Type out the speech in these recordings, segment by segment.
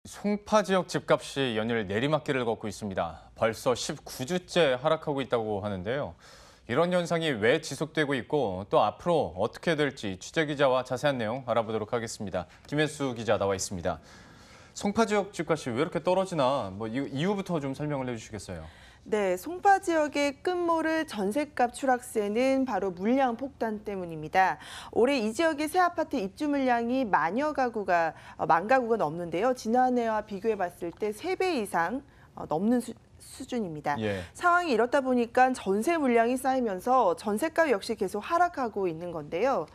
송파 지역 집값이 연일 내리막길을 걷고 있습니다. 벌써 19주째 하락하고 있다고 하는데요. 이런 현상이 왜 지속되고 있고 또 앞으로 어떻게 될지 취재기자와 자세한 내용 알아보도록 하겠습니다. 김혜수 기자 나와 있습니다. 송파 지역 집값이 왜 이렇게 떨어지나 이유부터 좀 설명을 해주시겠어요? 네, 송파 지역의 끝모를 전셋값 추락세는 바로 물량 폭탄 때문입니다. 올해 이 지역의 새 아파트 입주 물량이 만 가구가 넘는데요. 지난해와 비교해 봤을 때 3배 이상 넘는 수준입니다. 예. 상황이 이렇다 보니까 전세 물량이 쌓이면서 전셋값 역시 계속 하락하고 있는 건데요.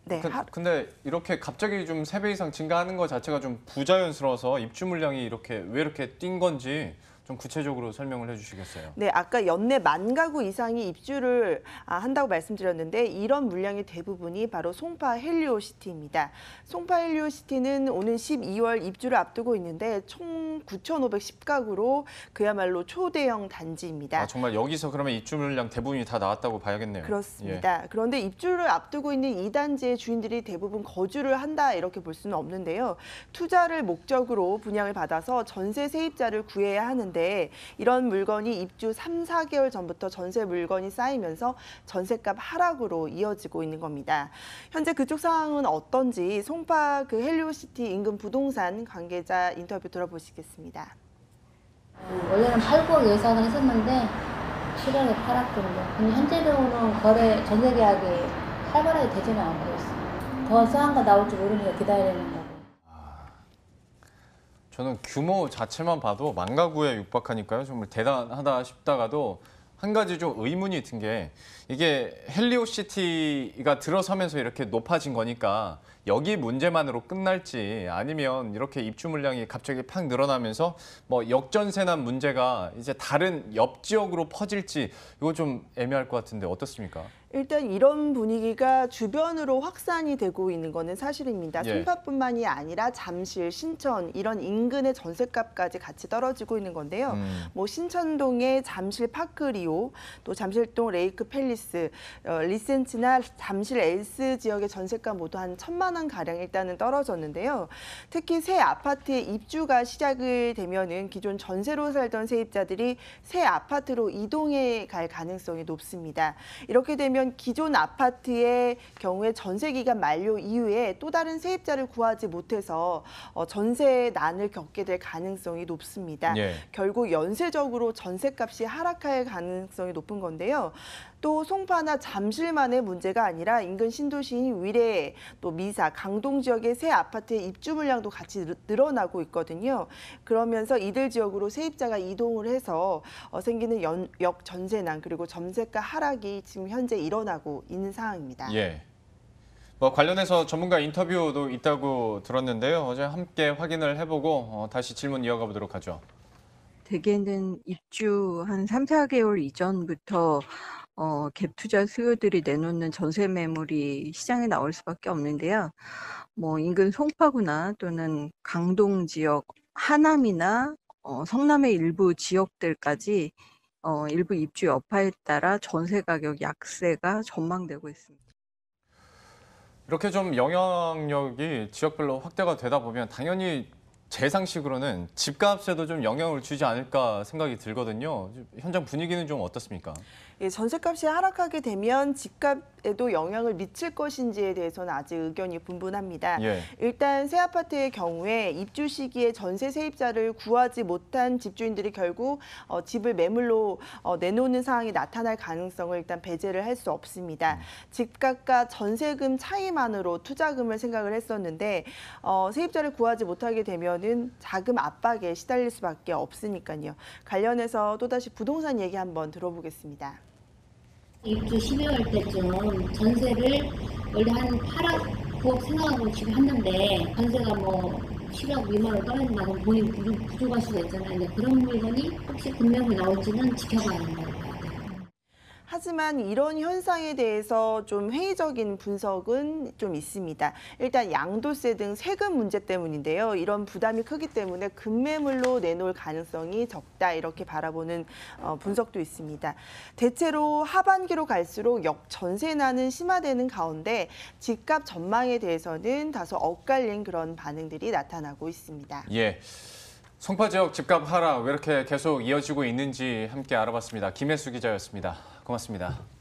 네. 근데 이렇게 갑자기 좀 3배 이상 증가하는 것 자체가 좀 부자연스러워서 입주 물량이 왜 이렇게 뛴 건지 좀 구체적으로 설명을 해주시겠어요? 네, 아까 연내 만 가구 이상이 입주를 한다고 말씀드렸는데 이런 물량의 대부분이 바로 송파 헬리오시티입니다. 송파 헬리오시티는 오는 12월 입주를 앞두고 있는데 총 9,510가구로 그야말로 초대형 단지입니다. 정말 여기서 그러면 입주 물량 대부분이 다 나왔다고 봐야겠네요. 그렇습니다. 예. 그런데 입주를 앞두고 있는 이 단지의 주인들이 대부분 거주를 한다 이렇게 볼 수는 없는데요. 투자를 목적으로 분양을 받아서 전세 세입자를 구해야 하는데 이런 물건이 입주 3, 4개월 전부터 전세 물건이 쌓이면서 전세값 하락으로 이어지고 있는 겁니다. 현재 그쪽 상황은 어떤지 송파 헬리오시티 인근 부동산 관계자 인터뷰 들어보시겠습니다. 원래는 8, 9억 예상을 했었는데 7월에 팔았거든요. 근데 현재로는 전세 계약이 활발하게 되지는 않고 있어요. 더 싼 거 나올지 모르니까 기다리는 거고. 저는 규모 자체만 봐도 만 가구에 육박하니까요. 정말 대단하다 싶다가도 한 가지 좀 의문이 든 게 이게 헬리오시티가 들어서면서 이렇게 높아진 거니까 여기 문제만으로 끝날지 아니면 이렇게 입주 물량이 갑자기 팍 늘어나면서 역전세난 문제가 이제 다른 옆 지역으로 퍼질지 이거 좀 애매할 것 같은데 어떻습니까? 일단 이런 분위기가 주변으로 확산이 되고 있는 거는 사실입니다. 예. 송파뿐만이 아니라 잠실, 신천 이런 인근의 전셋값까지 같이 떨어지고 있는 건데요. 신천동의 잠실 파크리오, 또 잠실동 레이크 팰리스, 리센츠나 잠실 엘스 지역의 전셋값 모두 한 1,000만 원 가량 일단은 떨어졌는데요. 특히 새 아파트의 입주가 시작을 되면은 기존 전세로 살던 세입자들이 새 아파트로 이동해 갈 가능성이 높습니다. 이렇게 되면 기존 아파트의 경우에 전세 기간 만료 이후에 또 다른 세입자를 구하지 못해서 전세난을 겪게 될 가능성이 높습니다. 예. 결국 연쇄적으로 전세값이 하락할 가능성이 높은 건데요. 또 송파나 잠실만의 문제가 아니라 인근 신도시인 위례, 또 미사, 강동 지역의 새 아파트의 입주 물량도 같이 늘어나고 있거든요. 그러면서 이들 지역으로 세입자가 이동을 해서 생기는 역전세난 그리고 전세가 하락이 지금 현재 일어나고 있는 상황입니다. 예. 관련해서 전문가 인터뷰도 있다고 들었는데요. 어제 함께 확인을 해보고 다시 질문 이어가 보도록 하죠. 대개는 입주 한 3, 4개월 이전부터 갭 투자 수요들이 내놓는 전세 매물이 시장에 나올 수밖에 없는데요. 인근 송파구나 또는 강동 지역, 하남이나 성남의 일부 지역들까지 일부 입주 여파에 따라 전세 가격 약세가 전망되고 있습니다. 이렇게 좀 영향력이 지역별로 확대가 되다 보면 당연히 제 상식으로는 집값에도 좀 영향을 주지 않을까 생각이 들거든요. 현장 분위기는 좀 어떻습니까? 예, 전셋값이 하락하게 되면 집값에도 영향을 미칠 것인지에 대해서는 아직 의견이 분분합니다. 예. 일단 새 아파트의 경우에 입주 시기에 전세 세입자를 구하지 못한 집주인들이 결국 집을 매물로 내놓는 상황이 나타날 가능성을 일단 배제를 할 수 없습니다. 집값과 전세금 차이만으로 투자금을 생각을 했었는데 세입자를 구하지 못하게 되면은 자금 압박에 시달릴 수밖에 없으니까요. 관련해서 또다시 부동산 얘기 한번 들어보겠습니다. 입주 12월 때쯤 전세를 원래 한 8억, 9억 생각하고 지금 했는데 전세가 7억 미만으로 떨어진다 그러면 돈이 부족할 수가 있잖아요. 근데 그런 물건이 혹시 금매물이 나올지는 지켜봐야 한다고 봐요. 하지만 이런 현상에 대해서 좀 회의적인 분석은 좀 있습니다. 일단 양도세 등 세금 문제 때문인데요. 이런 부담이 크기 때문에 급매물로 내놓을 가능성이 적다 이렇게 바라보는 분석도 있습니다. 대체로 하반기로 갈수록 역전세난은 심화되는 가운데 집값 전망에 대해서는 다소 엇갈린 그런 반응들이 나타나고 있습니다. 예. 송파 지역 집값 하락 왜 이렇게 계속 이어지고 있는지 함께 알아봤습니다. 김혜수 기자였습니다. 고맙습니다.